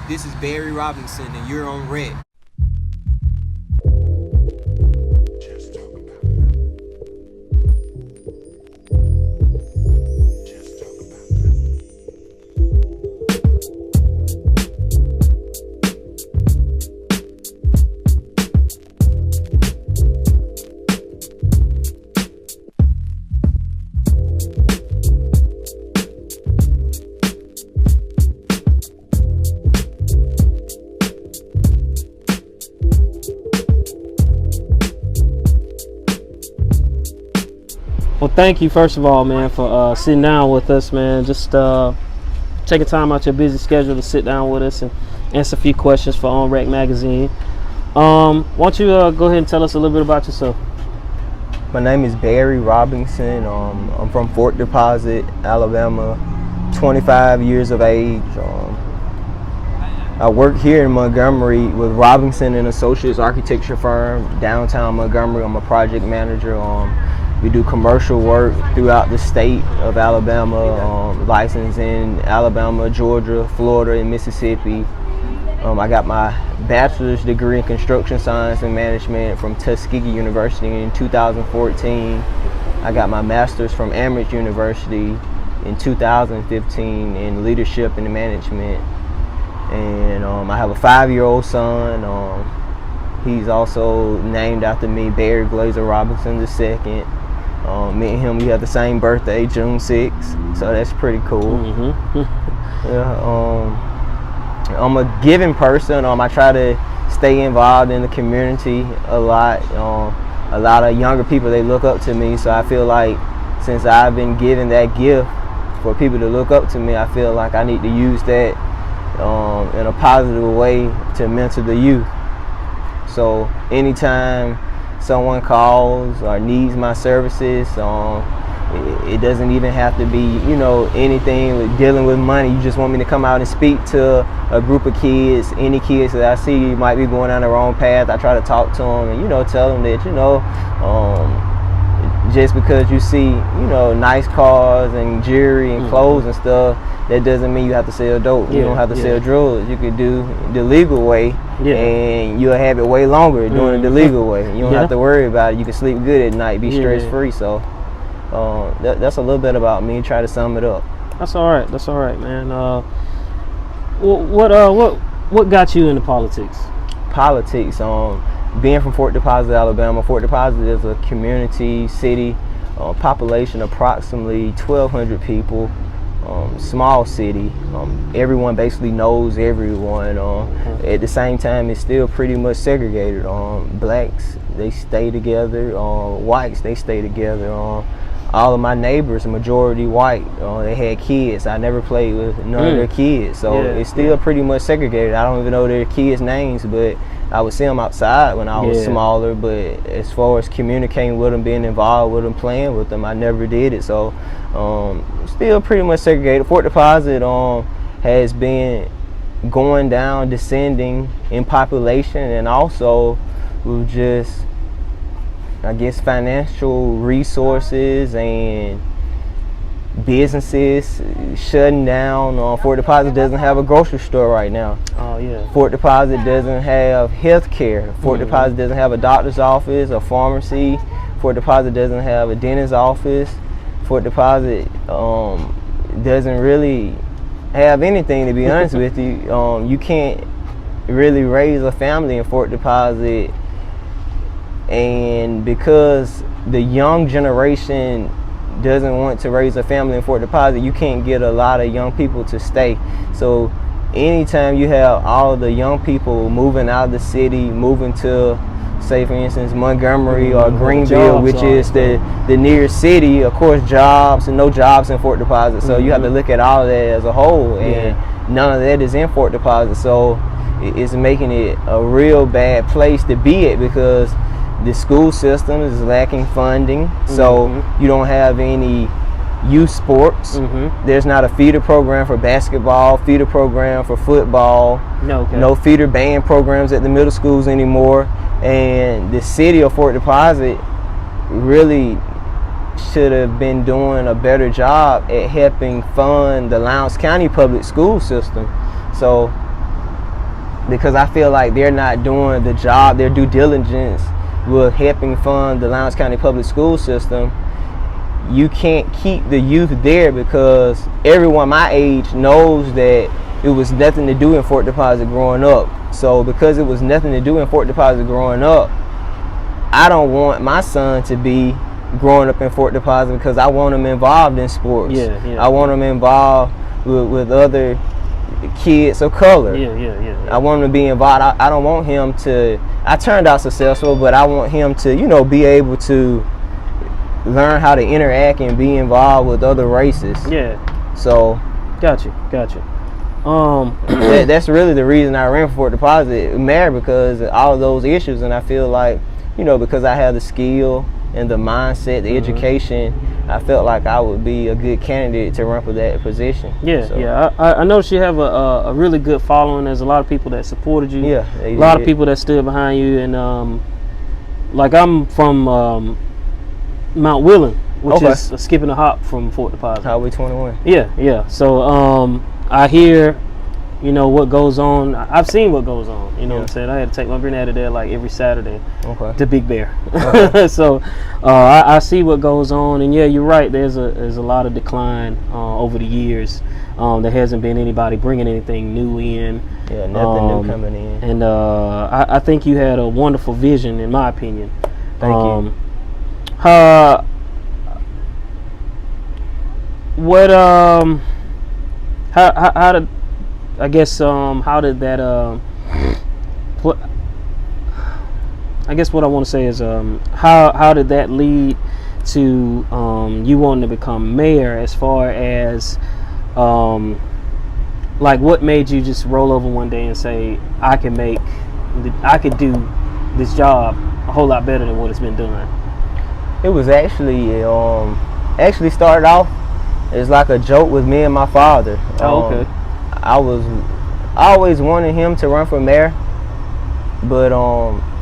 This is Barry Robinson, and you're on Red. Well, thank you, first of all, man, for sitting down with us, man. Just taking time out your busy schedule to sit down with us and answer a few questions for OnRec magazine. Why don't you go ahead and tell us a little bit about yourself? My name is Barry Robinson. I'm from Fort Deposit, Alabama, 25 years of age. I work here in Montgomery with Robinson and Associates architecture firm, downtown Montgomery. I'm a project manager. We do commercial work throughout the state of Alabama, licensed in Alabama, Georgia, Florida, and Mississippi. I got my bachelor's degree in construction science and management from Tuskegee University in 2014. I got my master's from Amherst University in 2015 in leadership and management. And I have a 5-year-old son. He's also named after me, Barry Glazer Robinson II. Me and him, we have the same birthday, June 6th, so that's pretty cool. Yeah, I'm a giving person. I try to stay involved in the community a lot. A lot of younger people, they look up to me, so I feel like since I've been given that gift for people to look up to me, I feel like I need to use that in a positive way to mentor the youth. So anytime someone calls or needs my services, it doesn't even have to be, anything with dealing with money. You just want me to come out and speak to a group of kids, any kids that I see might be going down the wrong path. I try to talk to them and, tell them that, just because you see, nice cars and jewelry and clothes and stuff, that doesn't mean you have to sell dope. You don't have to sell drugs. You can do the legal way, and you'll have it way longer doing it the legal way. You don't have to worry about it. You can sleep good at night, be stress-free. So that's a little bit about me. Try to sum it up. That's all right. That's all right, man. What got you into politics? Politics. Being from Fort Deposit, Alabama. Fort Deposit is a community city, population approximately 1,200 people. Small city. Everyone basically knows everyone. At the same time, it's still pretty much segregated. Blacks, they stay together. Whites, they stay together. All of my neighbors, majority white. They had kids. I never played with none of their kids, so it's still pretty much segregated. I don't even know their kids' names, but I would see them outside when I was smaller. But as far as communicating with them, being involved with them, playing with them, I never did it. So still pretty much segregated. Fort Deposit has been going down, descending in population, and also with just, I guess, financial resources and businesses shutting down. Fort Deposit doesn't have a grocery store right now. Fort Deposit doesn't have health care. Fort Deposit doesn't have a doctor's office, a pharmacy. Fort Deposit doesn't have a dentist's office. Fort Deposit doesn't really have anything, to be honest with you. You can't really raise a family in Fort Deposit, and because the young generation doesn't want to raise a family in Fort Deposit, you can't get a lot of young people to stay. So anytime you have all the young people moving out of the city, moving to, say for instance, Montgomery or Greenville, which is the nearest city, of course, jobs, and no jobs in Fort Deposit. So you have to look at all of that as a whole, and none of that is in Fort Deposit. So it's making it a real bad place to be at, because the school system is lacking funding. So you don't have any youth sports. There's not a feeder program for basketball, feeder program for football, no feeder band programs at the middle schools anymore. And the city of Fort Deposit really should have been doing a better job at helping fund the Lowndes County public school system. So because I feel like they're not doing the job, their due diligence with helping fund the Lowndes County public school system. You can't keep the youth there because everyone my age knows that it was nothing to do in Fort Deposit growing up. So because it was nothing to do in Fort Deposit growing up, I don't want my son to be growing up in Fort Deposit because I want him involved in sports. I want him involved with other kids of color. I want him to be involved. I don't want him to, I turned out successful, but I want him to, you know, be able to learn how to interact and be involved with other races. So Gotcha. that's really the reason I ran for Fort Deposit mayor, because of all of those issues. And I feel like, you know, because I have the skill and the mindset, the education, I felt like I would be a good candidate to run for that position. I know you have a really good following. There's a lot of people that supported you. A lot of people that stood behind you. And like, I'm from Mount Willing, which is skipping a hop from Fort Deposit. Highway 21. So I hear, you know, what goes on. I've seen what goes on. You know what I'm saying? I had to take my granddaddy there like every Saturday to Big Bear. So I see what goes on, and yeah, you're right. There's a lot of decline over the years. There hasn't been anybody bringing anything new in. Nothing new coming in. And I think you had a wonderful vision, in my opinion. Thank you. What how did, I guess, how did that I guess what I want to say is how did that lead to you wanting to become mayor, as far as like, what made you just roll over one day and say, I could do this job a whole lot better than what it's been done? It was actually started off as like a joke with me and my father. I always wanted him to run for mayor, but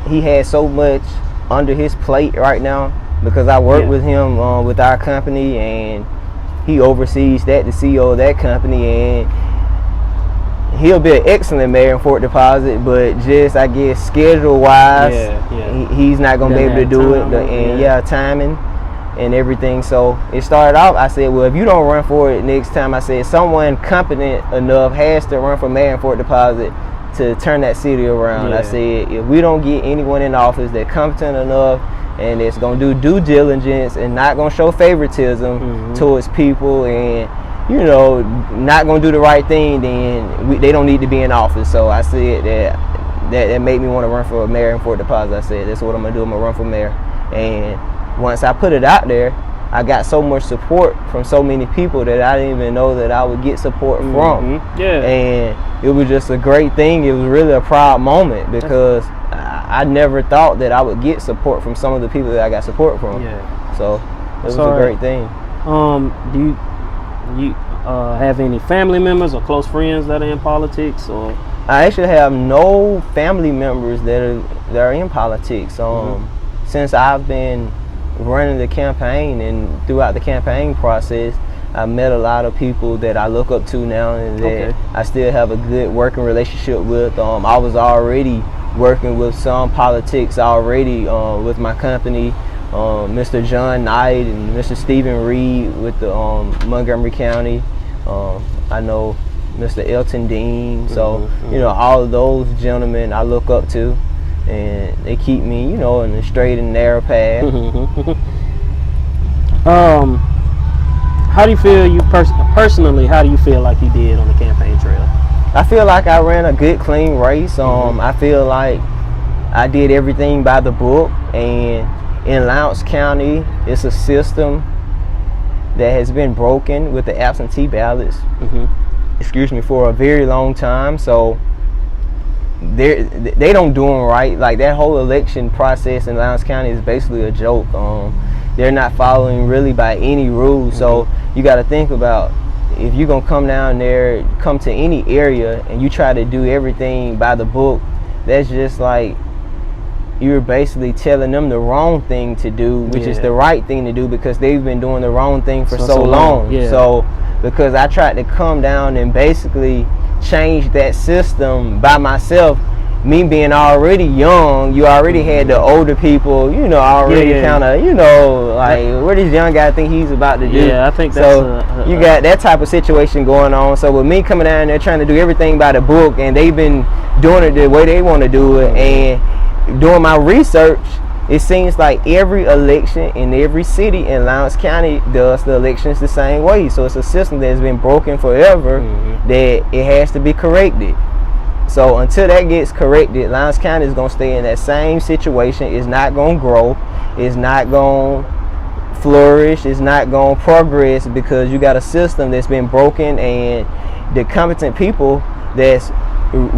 he had so much under his plate right now, because I work with him with our company, and he oversees that, the CEO of that company, and he'll be an excellent mayor in Fort Deposit, but just, I guess, schedule wise, he's not gonna be able to do it, and timing and everything. So it started off, I said, well, if you don't run for it next time, I said, someone competent enough has to run for mayor in Fort Deposit to turn that city around. I said, if we don't get anyone in office that's competent enough and it's gonna do due diligence and not gonna show favoritism towards people, and, you know, not gonna do the right thing, then they don't need to be in office. So I said that made me want to run for mayor in Fort Deposit. I said, that's what I'm gonna do. I'm gonna run for mayor. And once I put it out there, I got so much support from so many people that I didn't even know that I would get support from. And it was just a great thing. It was really a proud moment, because I never thought that I would get support from some of the people that I got support from. So it was a great thing. Do you have any family members or close friends that are in politics? Or I actually have no family members that are in politics. Since I've been running the campaign, and throughout the campaign process, I met a lot of people that I look up to now, and that I still have a good working relationship with. I was already working with some politics already with my company, Mr. John Knight and Mr. Stephen Reed with the Montgomery County. I know Mr. Elton Dean. So, you know, all of those gentlemen I look up to, and they keep me, you know, in the straight and narrow path. How do you feel personally? How do you feel like you did on the campaign trail? I feel like I ran a good, clean race. I feel like I did everything by the book, and in Lowndes County, it's a system that has been broken with the absentee ballots. Excuse me, for a very long time. So they don't do them right. Like, that whole election process in Lowndes County is basically a joke. They're not following really by any rules. So you got to think about, if you're gonna come down there, come to any area, and you try to do everything by the book, that's just like you're basically telling them the wrong thing to do, which is the right thing to do, because they've been doing the wrong thing for so long. So because I tried to come down and basically change that system by myself. Me being already young, you already had the older people, you know, already kind of, you know, like, what this young guy think he's about to do? Yeah, I think that's so. You got that type of situation going on. So with me coming down there trying to do everything by the book, and they've been doing it the way they want to do it, and doing my research, it seems like every election in every city in Lowndes County does the elections the same way. So it's a system that's been broken forever, that it has to be corrected. So until that gets corrected, Lowndes County is going to stay in that same situation. It's not going to grow. It's not going to flourish. It's not going to progress, because you got a system that's been broken, and the competent people that's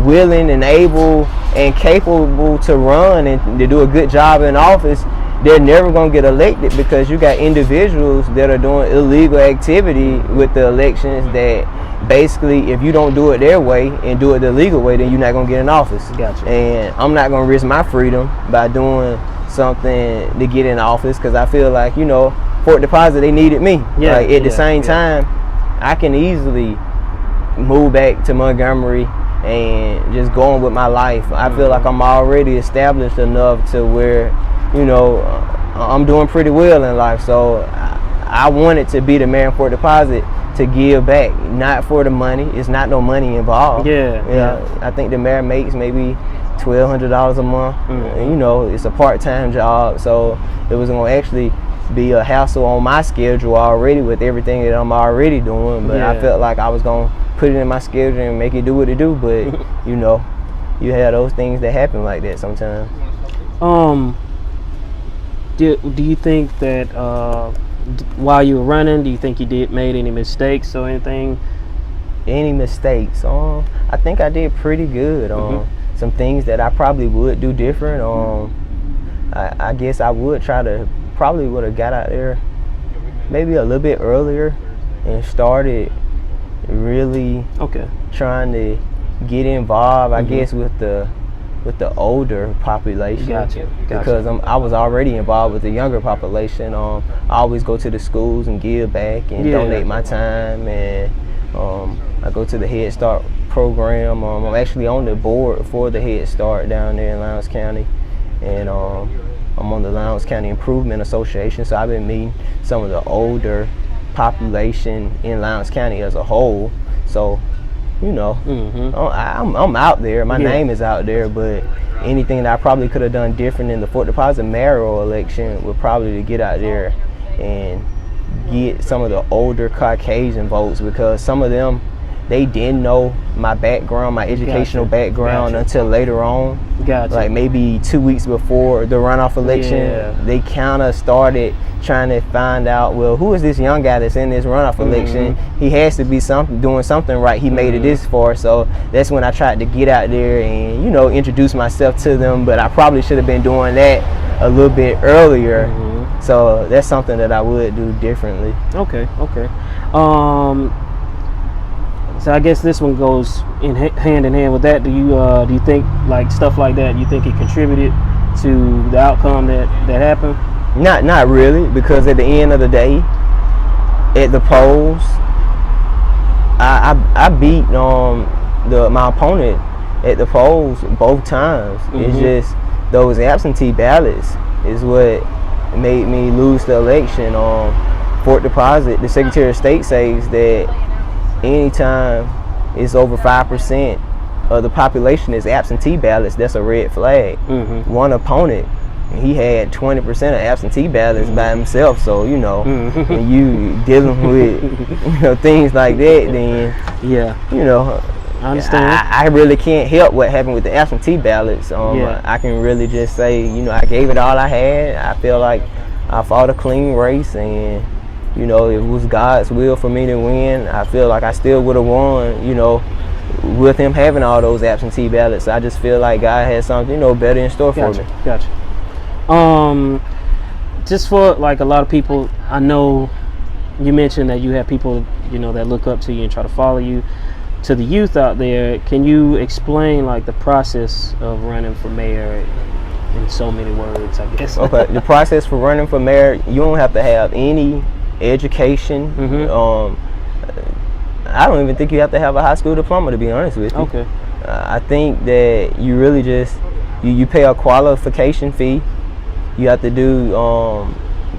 willing and able and capable to run and to do a good job in office, they're never going to get elected, because you got individuals that are doing illegal activity with the elections, that basically, if you don't do it their way and do it the legal way, then you're not going to get in office. Gotcha. And I'm not going to risk my freedom by doing something to get in office, because I feel like, you know, Fort Deposit, they needed me. Like, at the same time, I can easily move back to Montgomery and just go on with my life. I feel like I'm already established enough to where, you know, I'm doing pretty well in life. So I wanted to be the mayor of Fort Deposit to give back, not for the money. It's not no money involved. I think the mayor makes maybe $1,200 a month. You know, it's a part-time job, so it was going to actually be a hassle on my schedule already with everything that I'm already doing. But I felt like I was going to put it in my schedule and make it do what it do. But you know, you have those things that happen like that sometimes. Do you think that while you were running, do you think you made any mistakes or anything? Any mistakes? I think I did pretty good. Some things that I probably would do different. I guess I would probably would have got out there maybe a little bit earlier and started really trying to get involved. I guess with the older population. Gotcha. Because I was already involved with the younger population. I always go to the schools and give back and donate my time, and I go to the Head Start program. I'm actually on the board for the Head Start down there in Lowndes County, and I'm on the Lowndes County Improvement Association. So I've been meeting some of the older population in Lowndes County as a whole. So, you know, I'm out there. My name is out there, but anything that I probably could have done different in the Fort Deposit mayoral election would probably to get out there and get some of the older Caucasian votes, because some of them, they didn't know my background, my educational background until later on. Like maybe 2 weeks before the runoff election, they kind of started trying to find out, well, who is this young guy that's in this runoff election? He has to be doing something right. He made it this far. So that's when I tried to get out there and, you know, introduce myself to them. But I probably should have been doing that a little bit earlier. So that's something that I would do differently. Okay. So I guess this one goes hand in hand with that. Do you think like stuff like that? You think it contributed to the outcome that happened? Not really, because at the end of the day, at the polls, I beat my opponent at the polls both times. It's just those absentee ballots is what made me lose the election. Fort Deposit, the Secretary of State says that anytime it's over 5% of the population is absentee ballots, that's a red flag. One opponent, he had 20% of absentee ballots by himself. So, you know, when you dealing with things like that, then you know, I understand. I really can't help what happened with the absentee ballots. I can really just say, you know, I gave it all I had. I feel like I fought a clean race, and you know, it was God's will for me to win. I feel like I still would have won, you know, with him having all those absentee ballots. I just feel like God had something, you know, better in store for me. Gotcha. Just for like a lot of people, I know you mentioned that you have people, you know, that look up to you and try to follow you. To the youth out there, can you explain like the process of running for mayor in so many words, I guess? Okay, the process for running for mayor, you don't have to have any education. I don't even think you have to have a high school diploma, to be honest with you. Okay. I think that you really just you pay a qualification fee. You have to do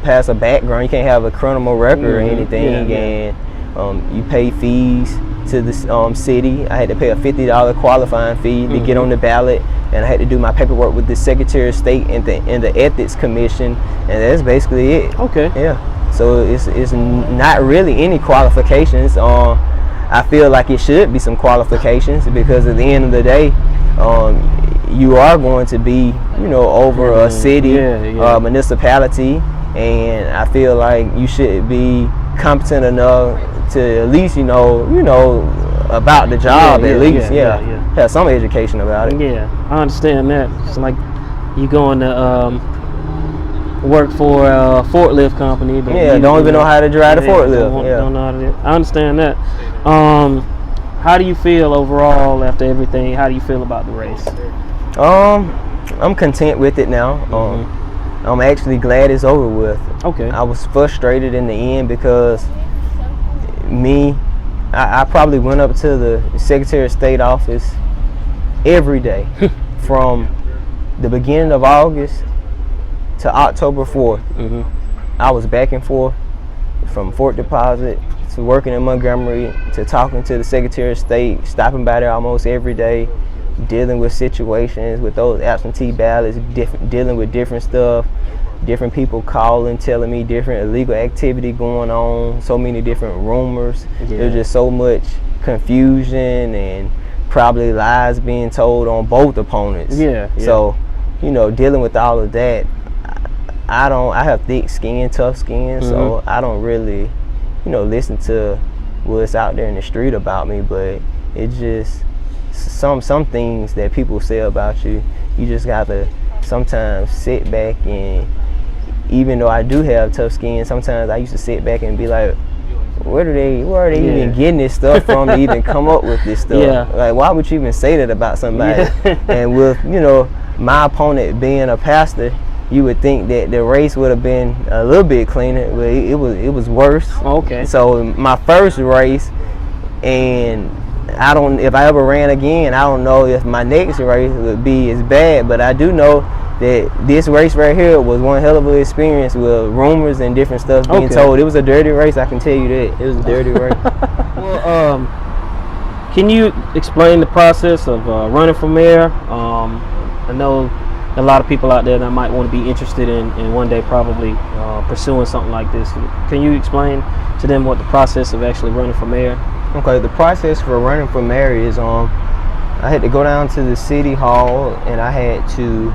pass a background. You can't have a criminal record or anything, and you pay fees to the city. I had to pay a $50 qualifying fee to get on the ballot, and I had to do my paperwork with the Secretary of State and the Ethics Commission, and that's basically it. Okay. Yeah. So it's not really any qualifications. I feel like it should be some qualifications, because at the end of the day, you are going to be, over a city, municipality, and I feel like you should be competent enough to at least, about the job, at least, have some education about it. Yeah, I understand that. It's like you going to work for a forklift company, but don't even know how to drive the forklift. Don't know how to do it. I understand that. How do you feel overall after everything? How do you feel about the race? I'm content with it now. I'm actually glad it's over with. Okay. I was frustrated in the end because I probably went up to the Secretary of State office every day from the beginning of August to October 4th. I was back and forth from Fort Deposit to working in Montgomery to talking to the Secretary of State, stopping by there almost every day, dealing with situations with those absentee ballots, dealing with different stuff, different people calling, telling me different illegal activity going on, so many different rumors. There's just so much confusion and probably lies being told on both opponents. So, dealing with all of that, I have thick skin, tough skin, so I don't really, listen to what's out there in the street about me, but it's just some things that people say about you, you just gotta sometimes sit back, and even though I do have tough skin, sometimes I used to sit back and be like, where are they even getting this stuff from to even come up with this stuff? Like, why would you even say that about somebody? And with, my opponent being a pastor, you would think that the race would have been a little bit cleaner, but it was worse. Okay. So my first race, and if I ever ran again, I don't know if my next race would be as bad, but I do know that this race right here was one hell of an experience with rumors and different stuff being told. It was a dirty race, I can tell you that. It was a dirty race. Well, can you explain the process of running for mayor? I know a lot of people out there that might want to be interested in one day probably pursuing something like this. Can you explain to them what the process of actually running for mayor? Okay, the process for running for mayor is I had to go down to the city hall, and I had to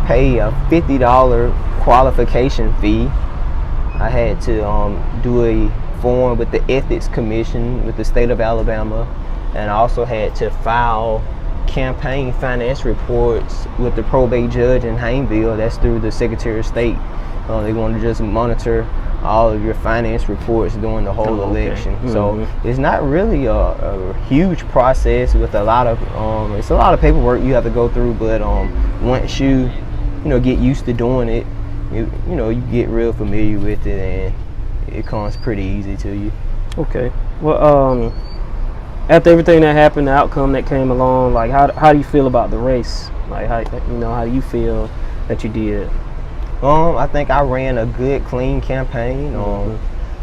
pay a $50 qualification fee. I had to do a form with the Ethics Commission with the state of Alabama, and I also had to file campaign finance reports with the probate judge in Hayneville. That's through the Secretary of State. They want to just monitor all of your finance reports during the whole election. So it's not really a huge process with a lot of it's a lot of paperwork you have to go through, but once you get used to doing it, you get real familiar with it, and it comes pretty easy to you. Okay. Well, after everything that happened, the outcome that came along, like how do you feel about the race? Like how do you feel that you did? I think I ran a good, clean campaign.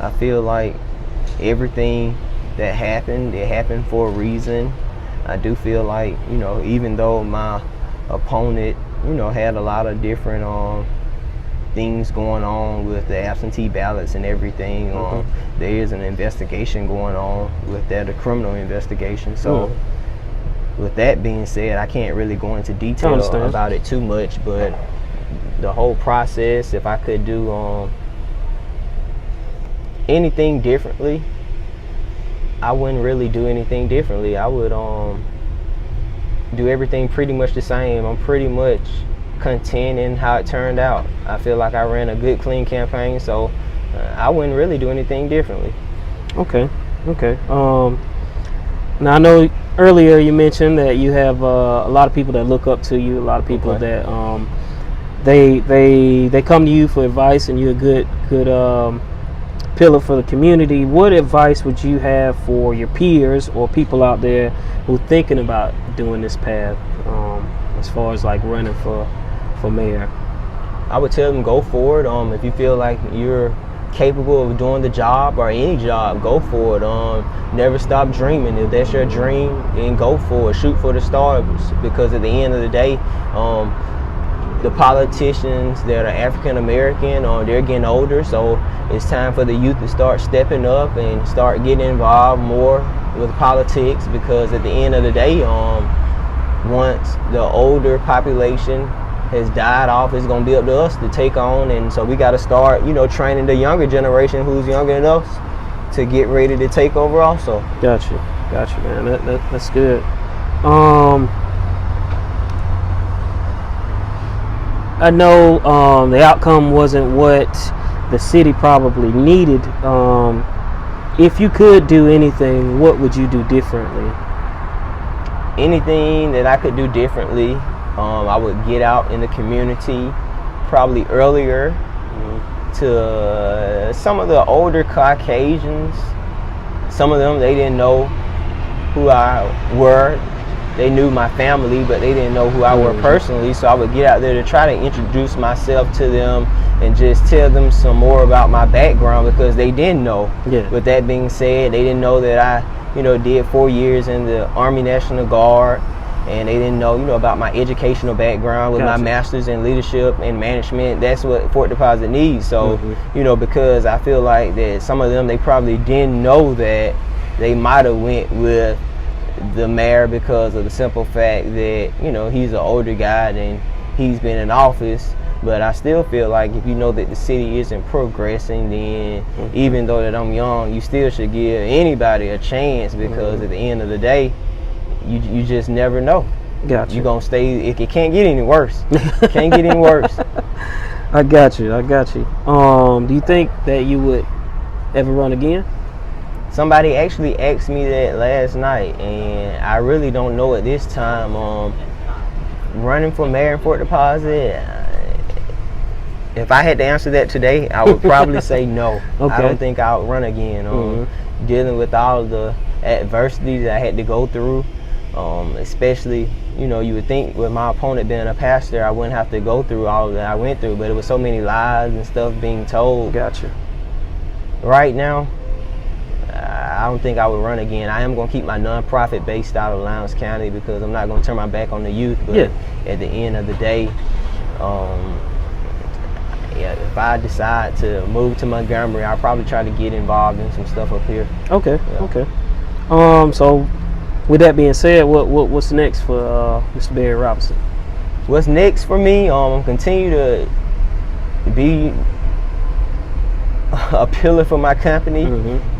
I feel like everything that happened, it happened for a reason. I do feel like, even though my opponent, had a lot of different things going on with the absentee ballots and everything, there is an investigation going on with that, a criminal investigation. So with that being said, I can't really go into detail about it too much, but the whole process, if I could do anything differently, I wouldn't really do anything differently. I would do everything pretty much the same. I'm pretty much content in how it turned out. I feel like I ran a good, clean campaign, so I wouldn't really do anything differently. Okay. Now I know earlier you mentioned that you have a lot of people that look up to you, a lot of people that they come to you for advice, and you're a good pillar for the community. What advice would you have for your peers or people out there who are thinking about doing this path, as far as like running for mayor? I would tell them go for it. If you feel like you're capable of doing the job or any job, go for it. Never stop dreaming. If that's your dream, then go for it. Shoot for the stars, because at the end of the day, the politicians that are African American, they're getting older, so it's time for the youth to start stepping up and start getting involved more with politics, because at the end of the day, once the older population has died off, it's going to be up to us to take on, and so we got to start, training the younger generation who's younger than us to get ready to take over also. Gotcha, man. That's good. I know the outcome wasn't what the city probably needed. If you could do anything, what would you do differently? Anything that I could do differently, I would get out in the community probably earlier to some of the older Caucasians. Some of them, they didn't know who I were. They knew my family, but they didn't know who I were personally. So I would get out there to try to introduce myself to them and just tell them some more about my background, because they didn't know. Yeah. With that being said, they didn't know that I, did 4 years in the Army National Guard, and they didn't know, about my educational background with my master's in leadership and management. That's what Fort Deposit needs. So, because I feel like that some of them, they probably didn't know that they might have went with the mayor because of the simple fact that, he's an older guy and he's been in office. But I still feel like if you know that the city isn't progressing, then even though that I'm young, you still should give anybody a chance, because at the end of the day, you just never know. Gotcha. You're going to stay, it can't get any worse. Can't get any worse. I got you. Do you think that you would ever run again? Somebody actually asked me that last night, and I really don't know at this time. Running for mayor in Fort Deposit, if I had to answer that today, I would probably say no. Okay. I don't think I'll run again. Dealing with all the adversity that I had to go through, especially, you would think with my opponent being a pastor, I wouldn't have to go through all that I went through, but it was so many lies and stuff being told. Gotcha. Right now, I don't think I would run again. I am going to keep my nonprofit based out of Lowndes County, because I'm not going to turn my back on the youth. But at the end of the day, if I decide to move to Montgomery, I'll probably try to get involved in some stuff up here. Okay. So with that being said, what's next for Mr. Barry Robinson? What's next for me? Continue to be a pillar for my company.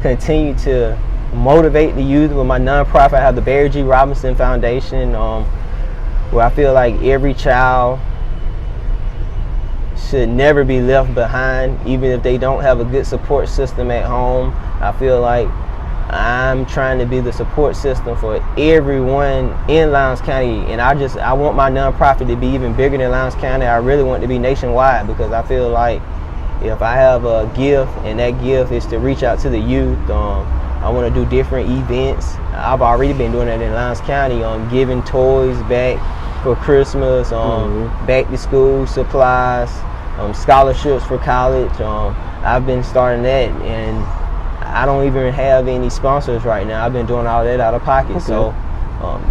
Continue to motivate the youth with my nonprofit. I have the Barry G. Robinson Foundation, where I feel like every child should never be left behind, even if they don't have a good support system at home. I feel like I'm trying to be the support system for everyone in Lowndes County, and I want my nonprofit to be even bigger than Lowndes County. I really want it to be nationwide, because I feel like if I have a gift, and that gift is to reach out to the youth, I want to do different events. I've already been doing that in Lowndes County, giving toys back for Christmas, back to school supplies, scholarships for college. I've been starting that, and I don't even have any sponsors right now. I've been doing all that out of pocket. So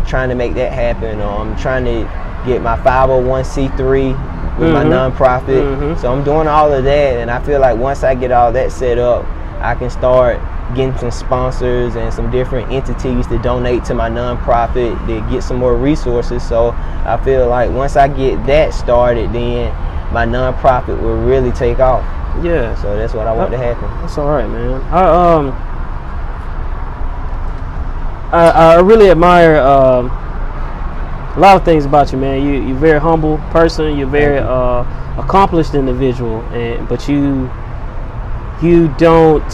trying to make that happen. I'm trying to get my 501c3 with my nonprofit. So I'm doing all of that, and I feel like once I get all that set up, I can start getting some sponsors and some different entities to donate to my nonprofit to get some more resources. So I feel like once I get that started, then my nonprofit will really take off. Yeah. So that's what I want to happen. That's all right, man. I really admire a lot of things about you, man. You're a very humble person. You're very accomplished individual, but you don't,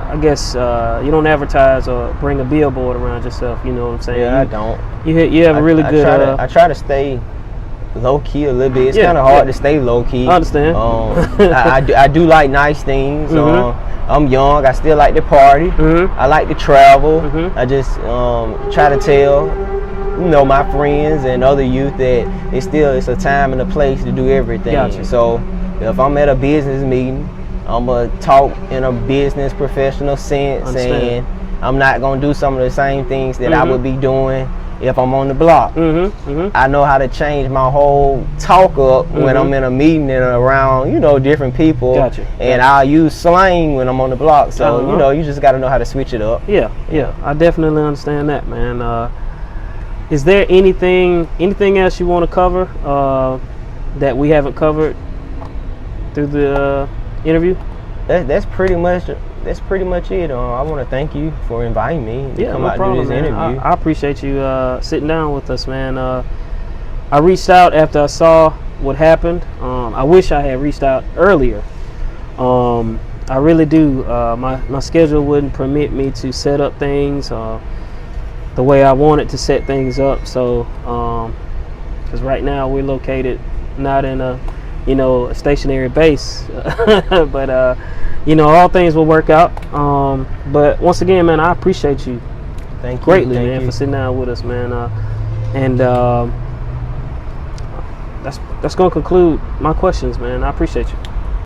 I guess, you don't advertise or bring a billboard around yourself. You know what I'm saying? Yeah, I don't. You have a really good. I try to stay low key a little bit. It's Yeah, kind of hard yeah. to stay low key. I understand. I do like nice things. Mm-hmm. I'm young. I still like to party. Mm-hmm. I like to travel. Mm-hmm. I just try to tell, my friends and other youth that it's a time and a place to do everything. Gotcha. So if I'm at a business meeting, I'm gonna talk in a business professional sense, Understand. and I'm not gonna do some of the same things that I Mm-hmm. would be doing if I'm on the block. Mm-hmm. Mm-hmm. I know how to change my whole talk up when I'm in a meeting and around, different people. Gotcha. And I'll use slang when I'm on the block. So, Uh-huh. you just got to know how to switch it up. Yeah. I definitely understand that, man. Is there anything else you want to cover that we haven't covered through the interview? That's pretty much it. I want to thank you for inviting me to come no out problem, and do this man. interview. I appreciate you sitting down with us, man. I reached out after I saw what happened. I wish I had reached out earlier. I really do. My schedule wouldn't permit me to set up things the way I wanted to set things up. So, because right now we're located not in a stationary base, but all things will work out. But once again, man, I appreciate you Thank you. greatly, Thank man, you. for sitting down with us, man. And that's gonna conclude my questions, man. I appreciate you.